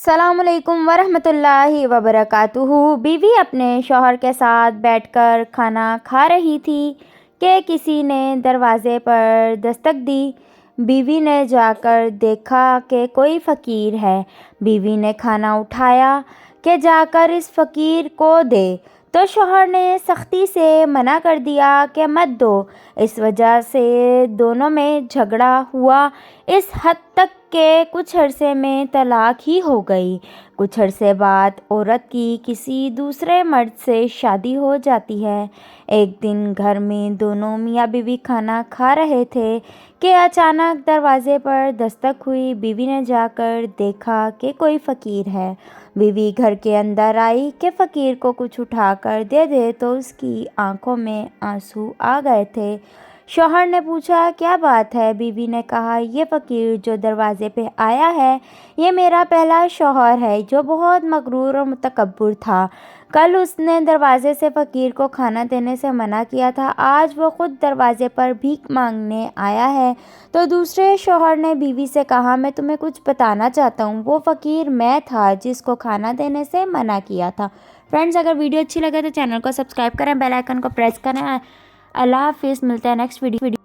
السلام علیکم ورحمۃ اللہ وبرکاتہ۔ بیوی اپنے شوہر کے ساتھ بیٹھ کر کھانا کھا رہی تھی کہ کسی نے دروازے پر دستک دی۔ بیوی نے جا کر دیکھا کہ کوئی فقیر ہے۔ بیوی نے کھانا اٹھایا کہ جا کر اس فقیر کو دے، تو شوہر نے سختی سے منع کر دیا کہ مت دو۔ اس وجہ سے دونوں میں جھگڑا ہوا، اس حد تک کہ کچھ عرصے میں طلاق ہی ہو گئی۔ کچھ عرصے بعد عورت کی کسی دوسرے مرد سے شادی ہو جاتی ہے۔ ایک دن گھر میں دونوں میاں بیوی کھانا کھا رہے تھے کہ اچانک دروازے پر دستک ہوئی۔ بیوی نے جا کر دیکھا کہ کوئی فقیر ہے۔ بیوی گھر کے اندر آئی کہ فقیر کو کچھ اٹھا کر دے دے، تو اس کی آنکھوں میں آنسو آ گئے تھے۔ شوہر نے پوچھا کیا بات ہے؟ بیوی نے کہا یہ فقیر جو دروازے پہ آیا ہے یہ میرا پہلا شوہر ہے جو بہت مغرور اور متکبر تھا۔ کل اس نے دروازے سے فقیر کو کھانا دینے سے منع کیا تھا، آج وہ خود دروازے پر بھیک مانگنے آیا ہے۔ تو دوسرے شوہر نے بیوی سے کہا میں تمہیں کچھ بتانا چاہتا ہوں، وہ فقیر میں تھا جس کو کھانا دینے سے منع کیا تھا۔ فرینڈز، اگر ویڈیو اچھی لگے تو چینل کو سبسکرائب کریں، بیل آئیکن کو پریس کریں۔ اللہ حافظ، ملتے ہیں نیکسٹ ویڈیو۔